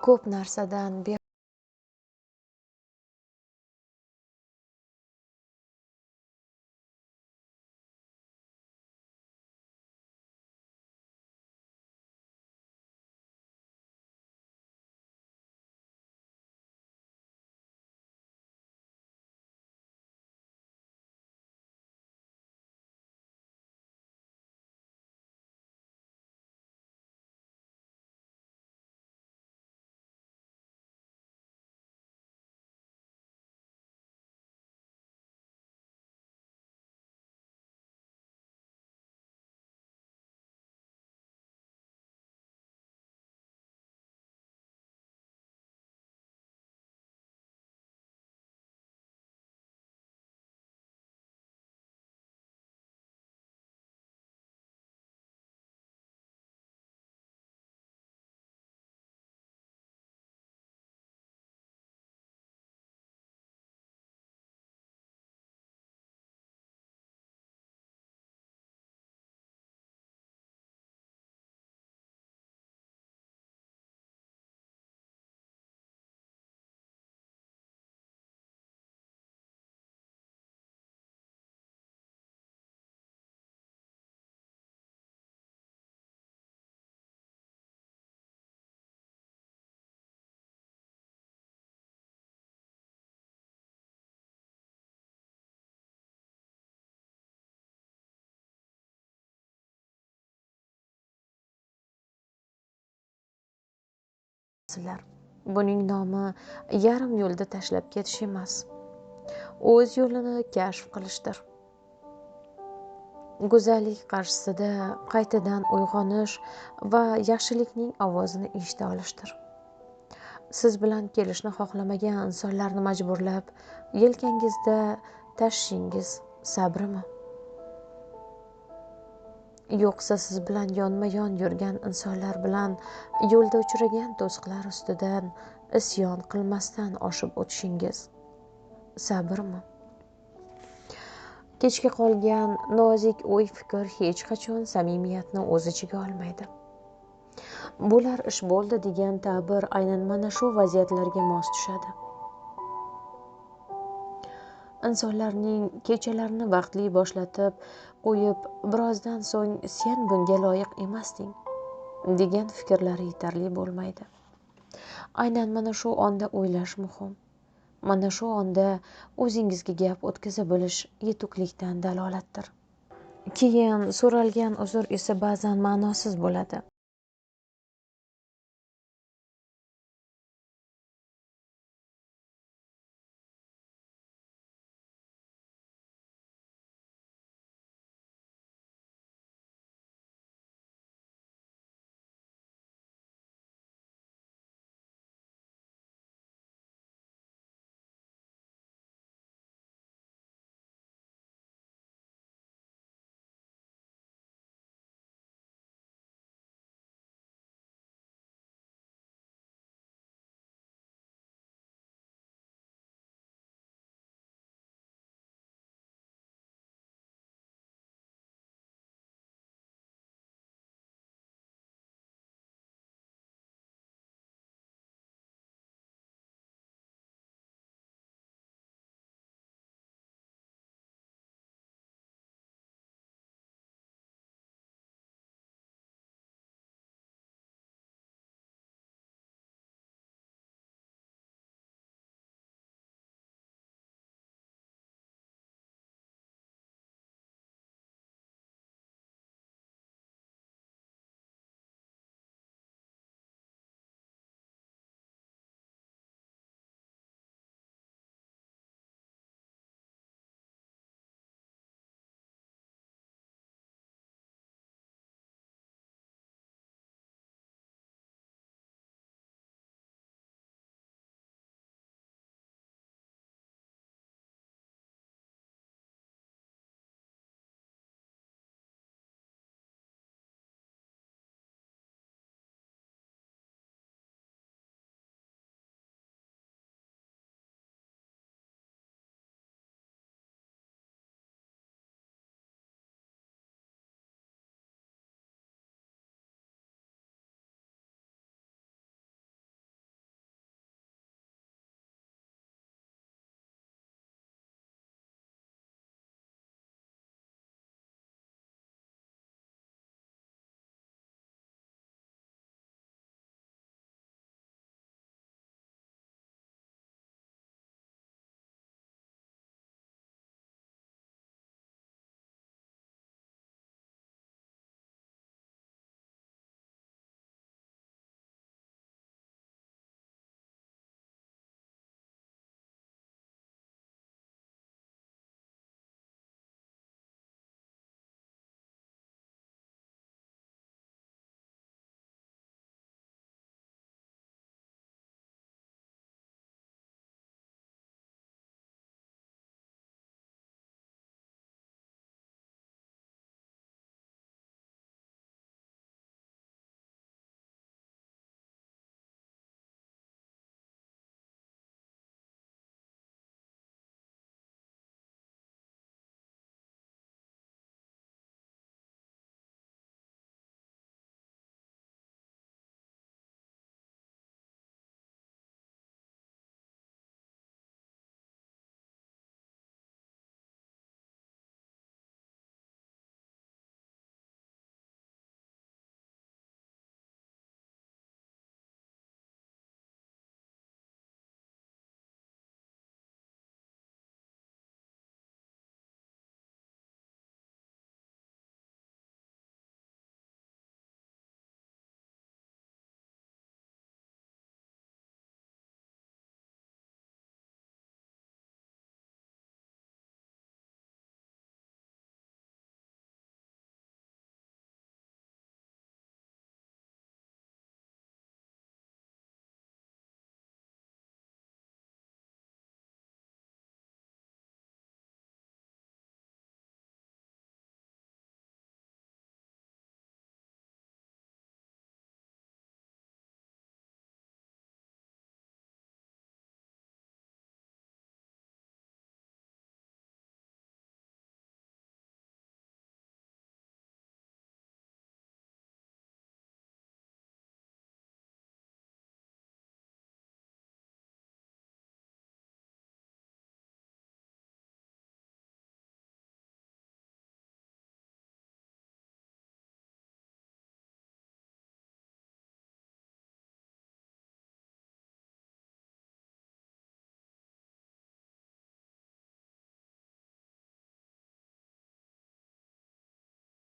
ko'p narsadan bersizlar. Buning nomi yarim yo'lda tashlab ketish emas, o'z yo'lini kashf qilishdir. Go'zallik qarshisida qaytadan uyg'onish va yaxshilikning ovozini eshita olishdir. Siz bilan kelishni xohlamagan insonlarni majburlab yelkangizda tashishingiz sabrimi? Yo'qsa siz bilan yonma-yon yurgan insonlar bilan yo'lda uchragan to'siqlar ustidan isyon qilmasdan oshib o'tishingiz sabrmi? Kechga qolgan nozik o'y-fikr hech qachon samimiyatni o'z ichiga olmaydi. Bular ish bo'ldi degan ta'bir aynan mana shu vaziyatlarga mos tushadi. Insonlarning kechalarini vaqtli boshlatib qo'yib, birozdan so'ng sen bunga loyiq emasding degan fikrlari yetarli bo'lmaydi. Aynan mana shu onda o'ylash muhim. Mana shu onda o'zingizga gap o'tkaza bilish yetuklikdan dalolatdir. Keyin so'ralgan uzr esa ba'zan ma'nosiz bo'ladi.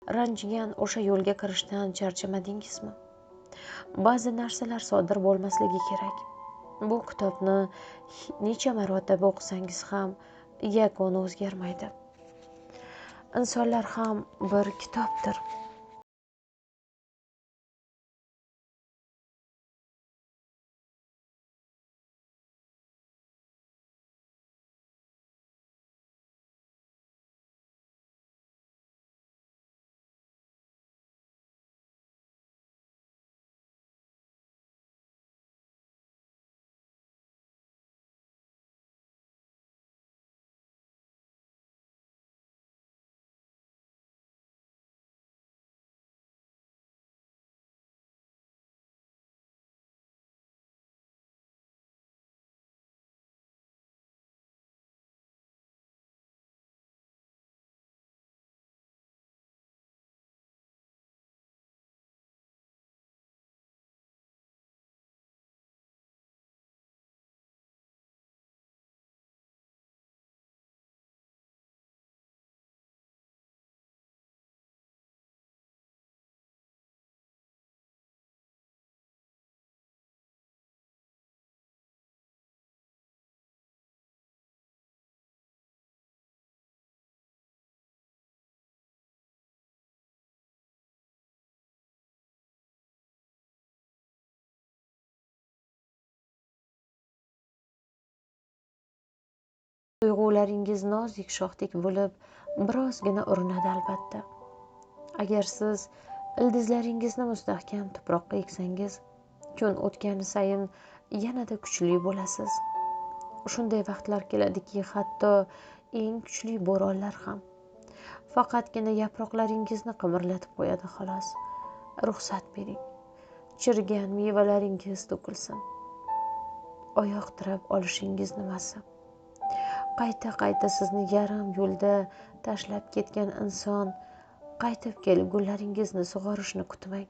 ranjigan o'sha yo'lga kirishdan charchamadingizmi? Ba'zi narsalar sodir bo'lmasligi kerak. Bu kitobni necha marotaba o'qisangiz ham yakuni o'zgarmaydi. Insonlar ham bir kitobdir. Tuyg'ularingiz nozik shoxdek bo'lib, birozgina urinadi albatta. Agar siz ildizlaringizni mustahkam tuproqqa eksangiz, kun o'tgani sayin yanada kuchli bo'lasiz. Shunday vaqtlar keladiki, hatto eng kuchli bo'ronlar ham faqatgina yaproqlaringizni qimirlatib qo'yadi xolos. Ruxsat bering. Chirigan mevalaringiz to'kilsin. Oyoq tirab olishingiz nimasi? Qayta sizni yarim yo'lda tashlab ketgan inson qaytib kelib gullaringizni sug'orishni kutmang.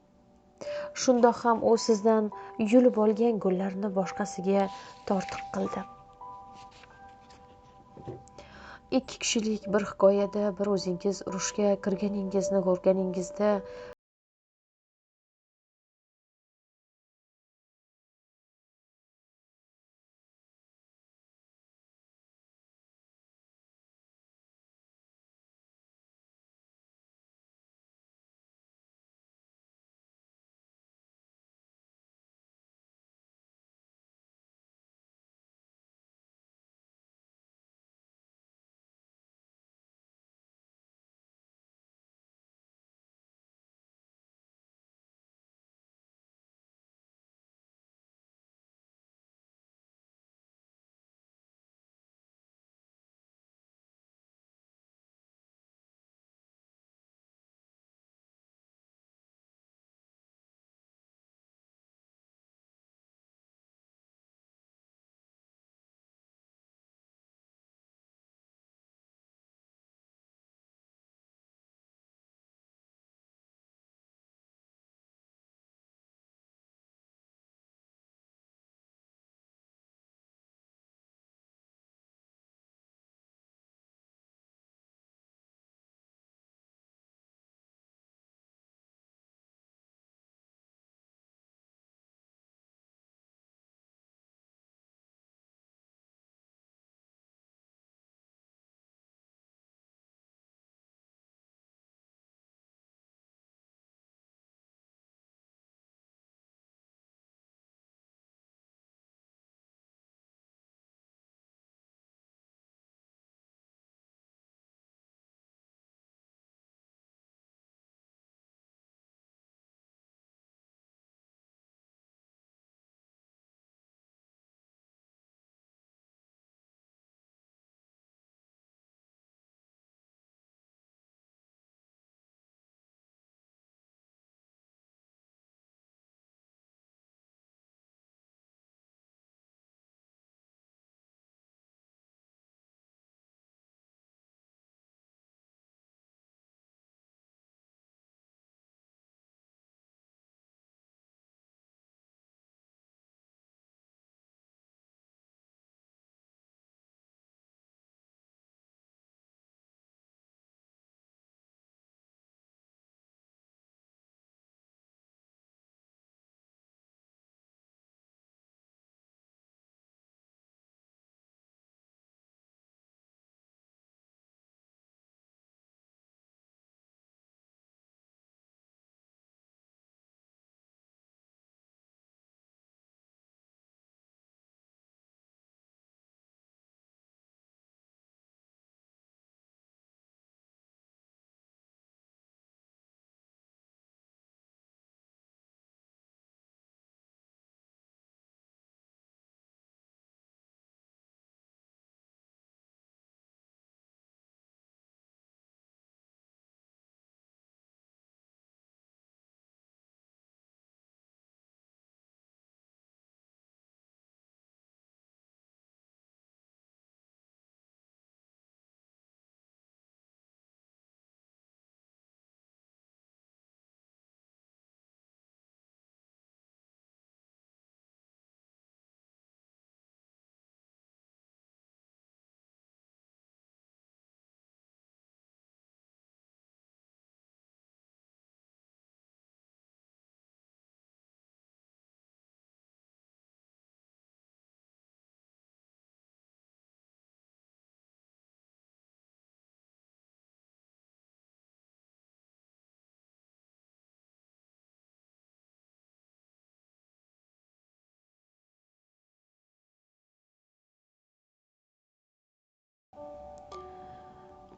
Shundoq ham u sizdan yulib olgan gullarni boshqasiga tortiq qildi. Ikki kishilik bir hikoyada bir o'zingiz urushga kirganingizni ko'rganingizda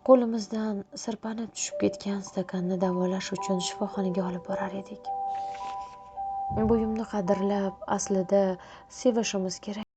qo'limizdan sirpanib tushib ketgan stakanni davolash uchun shifoxonaga olib borar edik. Bo'yimni qadrlab, aslida sevishimiz kerak.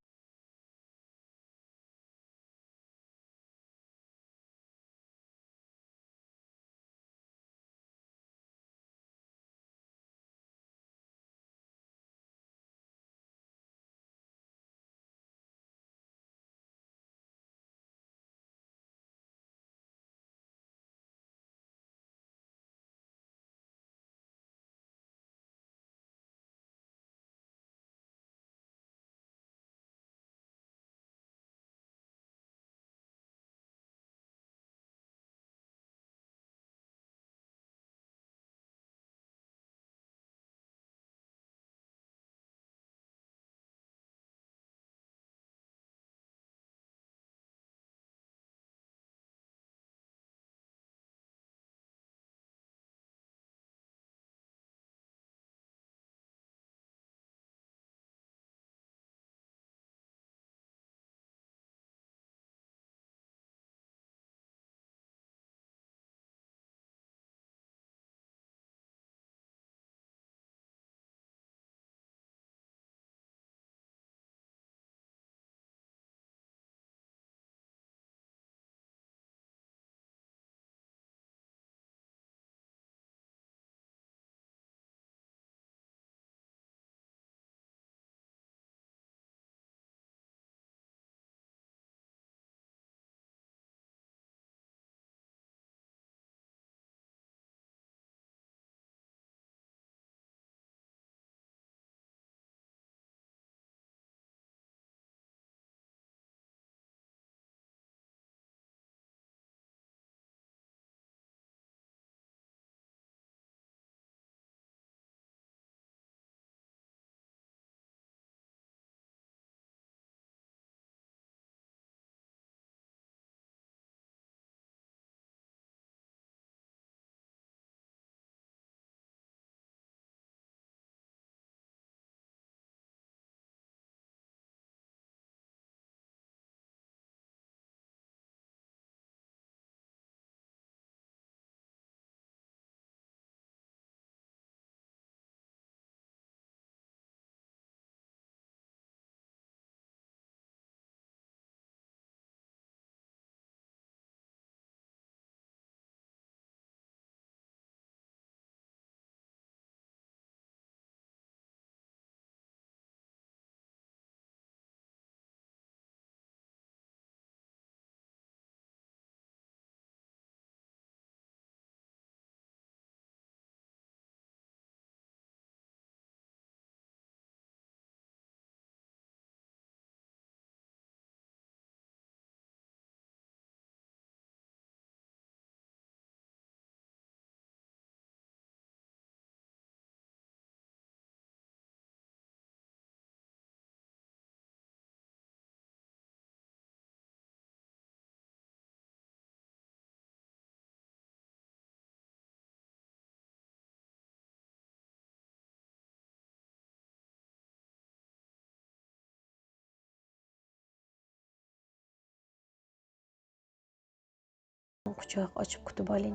Quchoq ochib kutib oling.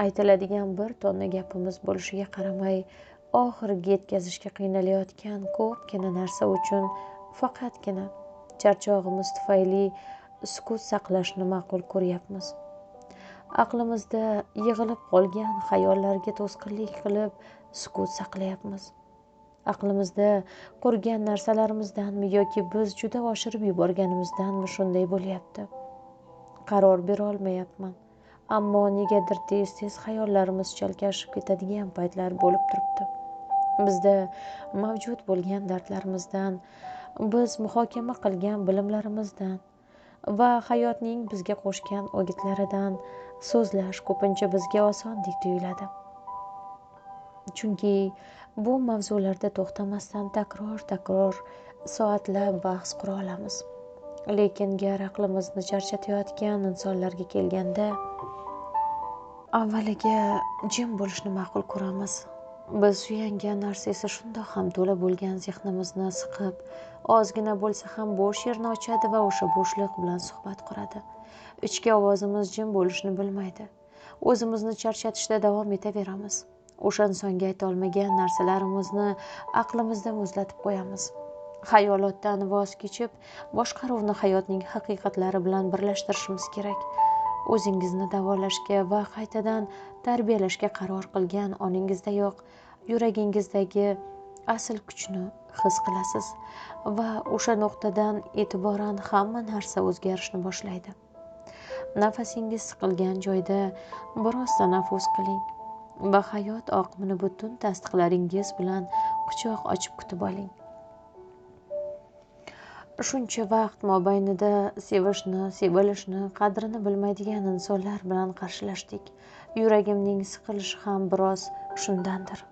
Aytiladigan bir tonna gapimiz bo'lishiga qaramay, oxiriga yetkazishga qiynalayotgan ko'pgina narsa uchun faqatgina charchog'imiz tufayli sukut saqlashni ma'qul ko'ryapmiz. Aqlimizda yig'ilib qolgan xayollarga to'sqinlik qilib sukut saqlayapmiz. Aqlimizda qurgan narsalarimizdanmi yoki biz juda oshirib yuborganimizdanmi shunday bo'lyapti. Qaror berolmayapman, ammo negadir tez xayollarimiz chalkashib ketadigan paytlar bo'lib turibdi. Bizda mavjud bo'lgan dardlarimizdan, biz muhokama qilgan bilimlarimizdan va hayotning bizga qo'shgan o'gitlaridan so'zlash ko'pincha bizga osondek tuyuladi. Chunki bu mavzularda to'xtamasdan takror soatlab bahs qura olamiz. Lekin gar aqlimizni charchatayotgan insonlarga kelganda, avvaliga jim bo'lishni ma'qul ko'ramiz Biz suyangan narsa esa shundoq ham to'la bo'lgan zehnimizni siqib, ozgina bo'lsa ham bo'sh yerni ochadi va o'sha bo'shliq bilan suhbat quradi. Ichki ovozimiz jim bo'lishni bilmaydi. O'zimizni charchatishda davom etaveramiz. O'sha insonga aytolmagan narsalarimizni aqlimizda muzlatib qo'yamiz. Xayolotdan voz kechib, boshqaruvni hayotning haqiqatlari bilan birlashtirishimiz kerak. O'zingizni davolashga va qaytadan tarbiyalashga qaror qilgan oningizdayoq yuragingizdagi asl kuchni his qilasiz va o'sha nuqtadan e'tiboran hamma narsa o'zgarishni boshlaydi. Nafasingiz siqilgan joyda biroz tanaffus qiling va hayot oqimini butun tasdiqlaringiz bilan quchoq ochib kutib oling. Shuncha vaqt mobaynida sevishni, sevilishni, qadrini bilmaydigan insonlar bilan qarshilashdik. Yuragimning siqilishi ham biroz shundandir.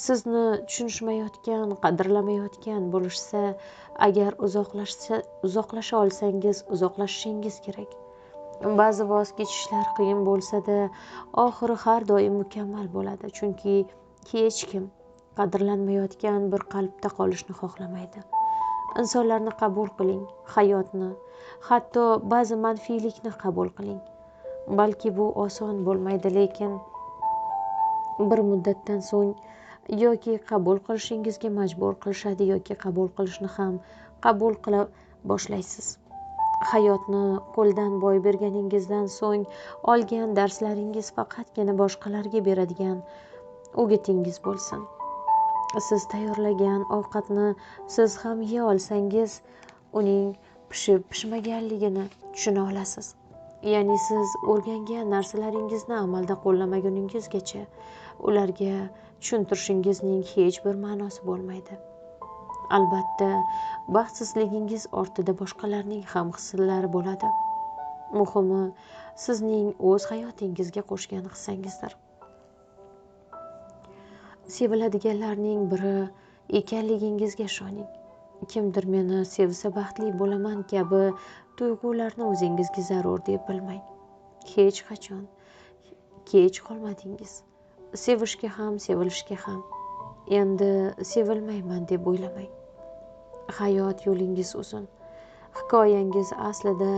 Sizni tushunishmayotgan, qadrlamayotgan bo'lishsa, agar uzoqlasha olsangiz, uzoqlashishingiz kerak. Ba'zi voz kechishlar qiyin bo'lsa-da, oxiri har doim mukammal bo'ladi, chunki hech kim qadrlanmayotgan bir qalbda qolishni xohlamaydi. Insonlarni qabul qiling, hayotni, hatto ba'zi manfiylikni qabul qiling. Balki bu oson bo'lmaydi, lekin bir muddatdan so'ng yoki qabul qilishingizga majbur qilishadi yoki qabul qilishni ham qabul qila boshlaysiz. Hayotni qo'ldan boy berganingizdan so'ng olgan darslaringiz faqatgina boshqalarga beradigan o'gitingiz bo'lsin. Siz tayyorlagan ovqatni siz ham yeya olsangiz, uning pishib pishmaganligini tushuna olasiz. Ya'ni siz o'rgangan narsalaringizni amalda qo'llamaguningizgacha ularga tushuntirishingizning hech bir ma'nosi bo'lmaydi. Albatta, baxtsizligingiz ortida boshqalarning ham hissallari bo'ladi. Muhimi, sizning o'z hayotingizga qo'shgan hissangizdir. Seviladiganlarning biri ekanligingizga ishoning. Kimdir meni sevsa baxtli bo'laman kabi tuyg'ularni o'zingizga zarur deb bilmang. Hech qachon kech qolmadingiz. Sevishga ham, sevilishga ham. Endi sevilmayman deb o'ylamang. Hayot yo'lingiz uzun. Hikoyangiz aslida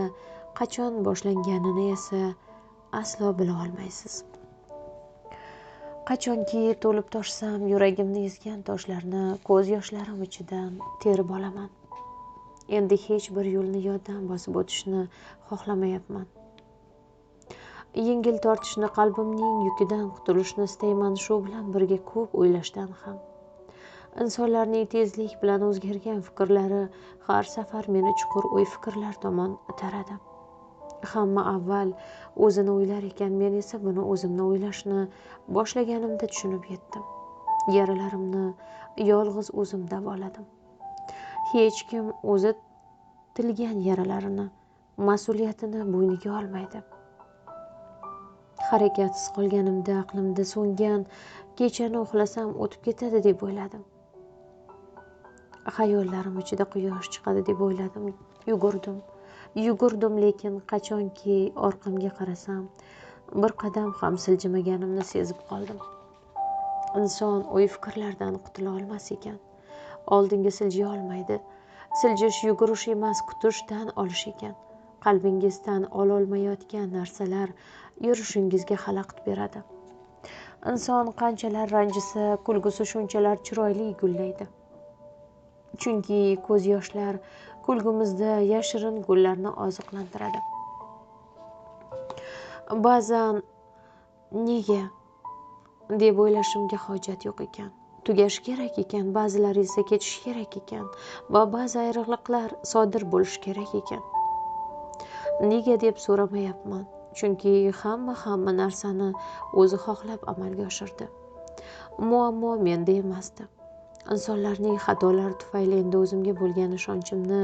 qachon boshlanganini esa aslo bila olmaysiz. Qachonki to'lib toshsam, yuragimni ezgan toshlarni ko'z yoshlarim ichidan terib olaman. Endi hech bir yo'lni yoddan bosib o'tishni xohlamayapman. Yengil tortishni, qalbimning yukidan qutulishni istayman, shu bilan birga ko'p o'ylashdan ham. Insonlarning tezlik bilan o'zgargan fikrlari har safar meni chuqur o'y fikrlar tomon itaradi. Hamma avval o'zini o'ylar ekan, men esa buni o'zimni o'ylashni boshlaganimda tushunib yetdim. Yaralarimni yolg'iz o'zim davoladim. Hech kim o'zi tilgan yaralarini, mas'uliyatini bo'yniga olmaydi. Harakatsiz qolganimda aqlimda so'ngan kechani uxlasam o'tib ketadi deb o'yladim. Xayollarim ichida quyosh chiqadi deb o'yladim. Yugurdim, lekin qachonki orqamga qarasam, bir qadam ham siljimaganimni sezib qoldim. Inson o'y fikrlardan qutula olmas ekan. Oldinga siljiy olmaydi. Siljish yugurish emas, kutish tan olish ekan. Qalbingizdan ololmayotgan narsalar yurishingizga xalaqit beradi. Inson qanchalar ranjisa, kulgusi shunchalar chiroyli gullaydi. Chunki ko'z yoshlar kulgumizda yashirin gullarni oziqlantiradi. Ba'zan nega deb o'ylashimga hojat yo'q ekan. Tugashi kerak ekan, ba'zilari esa ketishi kerak ekan va ba'zi ayriliqlar sodir bo'lishi kerak ekan. Nega deb so'ramayapman, chunki hamma narsani o'zi xohlab amalga oshirdi. Muammo menda emasdi. Insonlarning xatolari tufayli endi o'zimga bo'lgan ishonchimni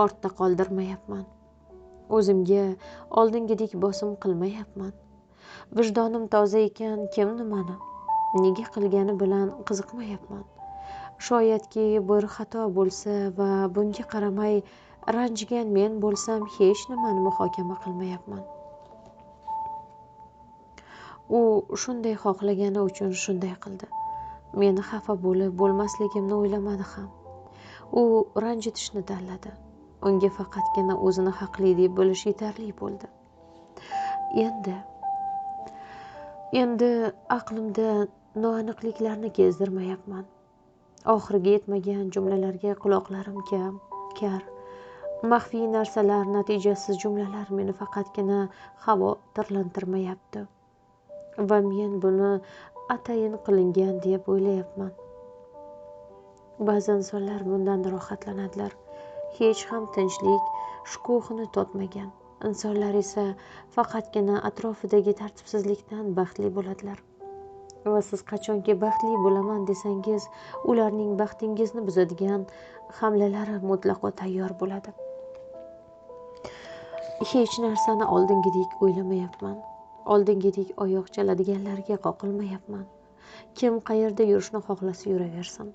ortda qoldirmayapman. O'zimga oldingidek bosim qilmayapman. Vijdonim toza ekan, kim nimani, nega qilgani bilan qiziqmayapman. Shoyatki bir xato bo'lsa va bunga qaramay ranjigan men bo'lsam, hech nimani muhokama qilmayapman. U shunday xohlagani uchun shunday qildi. Meni xafa bo'lmasligimni o'ylamadi ham. U ranjitishni tanladi. Unga faqatgina o'zini haqli deb bilish yetarli bo'ldi. Endi aqlimda noaniqliklarni kezdirmayapman. Oxiriga yetmagan jumlalarga quloqlarim kar. Maxfiy narsalar, natijasiz jumlalar meni faqatgina xavotirlantirmayapti. Va men buni atayin qilingan deb o'ylayapman. Ba'zi insonlar bundan rohatlanadilar. Hech ham tinchlik shukuhini totmagan. Insonlar esa faqatgina atrofidagi tartibsizlikdan baxtli bo'ladilar. Va siz qachonki baxtli bo'laman desangiz, ularning baxtingizni buzadigan hamlalari mutlaqo tayyor bo'ladi. Hech narsani oldingidek o'ylamayapman. Oldingidek oyoq chaladiganlarga qoqilmayapman. Kim qayerda yurishni xohlasa yuraversin.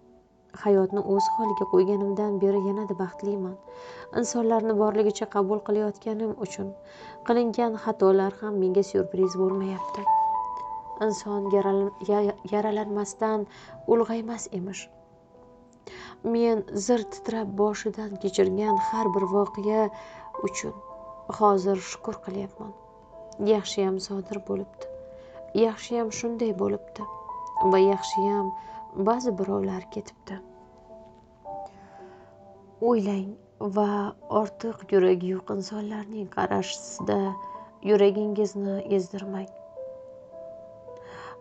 Hayotni o'z holiga qo'yganimdan beri yanada baxtliman. Insonlarni borligicha qabul qilayotganim uchun qilingan xatolar ham menga syurpriz bo'lmayapti. Inson yaralanmasdan ulg'aymas emish. Men zir titrab boshidan kechirgan har bir voqea uchun hozir shukr qilyapman. Yaxshiyam sodir bo'libdi. Yaxshiyam shunday bo'libdi. Va yaxshiyam ba'zi birovlar ketibdi. O'ylang va ortiq yuragi yo'q insonlarning qarashida yuragingizni ezdirmang.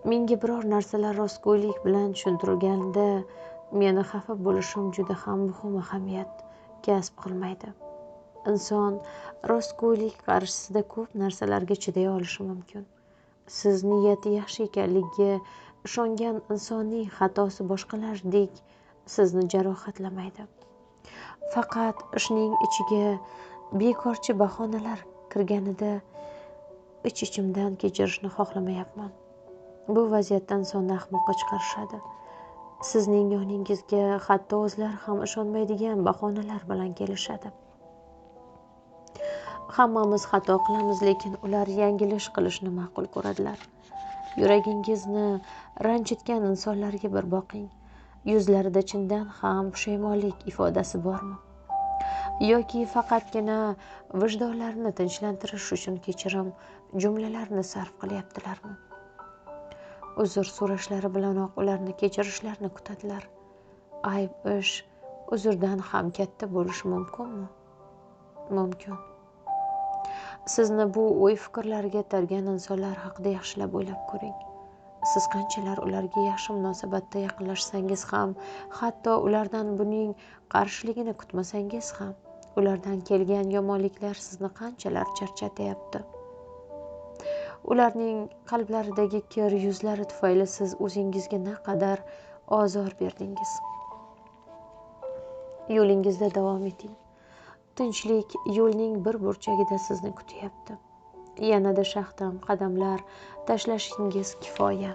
Menga biror narsalar rostgo'ylik bilan tushuntirilganida meni xafa bo'lishim juda ham muhim ahamiyat kasb qilmaydi. Inson rostgo'ylik qarshisida ko'p narsalarga chiday olishi mumkin. Siz niyati yaxshi ekanligiga ishongan insonning xatosi boshqalardek sizni jarohatlamaydi. Faqat ishning ichiga bekorchi bahonalar kirganida ich-ichimdan kechirishni xohlamayapman. Bu vaziyatdan sonni ahmoqqa chiqarishadi. Sizning yoningizga hatto o'zlari ham ishonmaydigan bahonalar bilan kelishadi. Hammamiz xato qilamiz, lekin ular yanglish qilishni ma'qul ko'radilar. Yuragingizni ranjitgan insonlarga bir boqing. Yuzlarida chindan ham pushaymonlik ifodasi bormi? Yoki faqatgina vijdonlarini tinchlantirish uchun kechirim jumlalarini sarf qilyaptilarmi? Uzr so'rashlari bilanoq ularni kechirishlarini kutadilar. Ayb ish uzrdan ham katta bo'lishi mumkinmi? Mumkin. Sizni bu o'y-fikrlarga itargan insonlar haqida yaxshilab o'ylab ko'ring. Siz qanchalar ularga yaxshi munosabatda yaqinlashsangiz ham, hatto ulardan buning qarshiligini kutmasangiz ham, ulardan kelgan yomonliklar sizni qanchalar charchatyapti. Ularning qalblaridagi kir yuzlari tufayli siz o'zingizga naqadar ozor berdingiz. Yo'lingizda davom eting. Tinchlik yo'lning bir burchagida sizni kutyapti. Yanada shaxdam qadamlar tashlashingiz kifoya.